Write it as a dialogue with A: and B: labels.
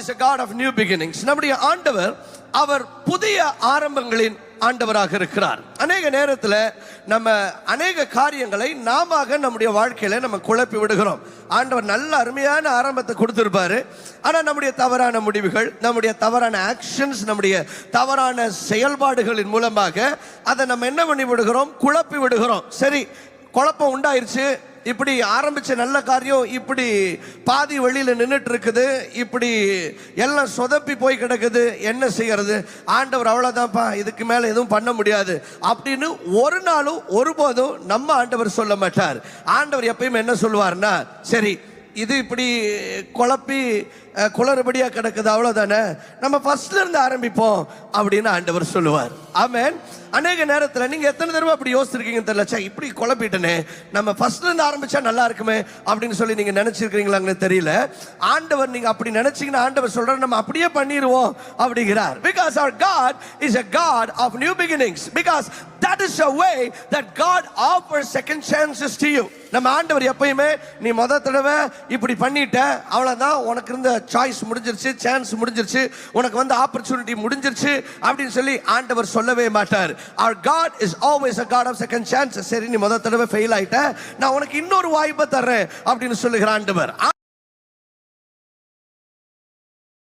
A: is a God of new beginnings. நம்முடைய ஆண்டவர் அவர் புதிய ஆரம்பங்களின் ஆண்டவராக இருக்கிறார். அநேக நேரத்தில் நம்ம அநேக காரியங்களை நாம நம்முடைய வாழ்க்கையில நம்ம குழப்பி விடுகிறோம். ஆண்டவர் நல்ல அருமையான ஆரம்பத்தை கொடுத்திருப்பாரு, ஆனா நம்முடைய தவறான முடிவுகள், நம்முடைய தவறான ஆக்ஷன்ஸ், நம்முடைய தவறான செயல்பாடுகளின் மூலமாக அதை நம்ம என்ன பண்ணி விடுகிறோம், குழப்பி விடுகிறோம். சரி, குழப்பம் உண்டாயிருச்சு, இப்படி ஆரம்பிச்ச நல்ல காரியம் இப்படி பாதி வழியில நின்றுட்டு இருக்குது, இப்படி எல்லாம் சொதப்பி போய் கிடக்குது, என்ன செய்யறது, ஆண்டவர் அவ்வளவுதான்ப்பா, இதுக்கு மேல எதுவும் பண்ண முடியாது அப்படின்னு ஒரு நாளும் ஒருபோதும் நம்ம ஆண்டவர் சொல்ல மாட்டார். ஆண்டவர் எப்பயுமே என்ன சொல்லுவார்னா, சரி இது இப்படி குழப்பி குளறுபடியா கிடக்குது, அவ்வளவுதானே, நம்ம ஃபர்ஸ்ட்ல இருந்து ஆரம்பிப்போம் அப்படின்னு ஆண்டவர் சொல்லுவார். ஆமென். அநேக நேரத்தில் நீங்க எத்தனை தடவை அப்படி யோசிச்சிருக்கீங்கன்னு தெரியல, இப்படி குழப்பிட்டனே, நம்ம ஃபர்ஸ்ட்ல இருந்து ஆரம்பிச்சா நல்லா இருக்குமே அப்படின்னு சொல்லி நீங்க நினைச்சிருக்கீங்களான்னு தெரியல. ஆண்டவர் நீங்க அப்படி நினைச்சீங்கன்னா ஆண்டவர் சொல்றாரு நம்ம அப்படியே பண்ணிடுவோம் அப்படிங்கிறார். Because our God is a God of new beginnings. Because that is a way that God offers second chances to you. நம்ம ஆண்டவர் எப்பயுமே நீ முத தடவை இப்படி பண்ணிட்ட, அவ்வளவுதான், உனக்கு இருந்த சாய்ஸ் முடிஞ்சிருச்சு, சான்ஸ் முடிஞ்சிருச்சு, உனக்கு வந்து ஆப்பர்ச்சுனிட்டி முடிஞ்சிருச்சு அப்படின்னு சொல்லி ஆண்டவர் சொல்லவே மாட்டார். Our God is always a God of second chances. சரி, நீ முத தடவை ஃபெயில் ஆயிட்ட, நான் உனக்கு இன்னொரு வாய்ப்பை தர்றேன் அப்படின்னு சொல்லுகிற ஆண்டவர்.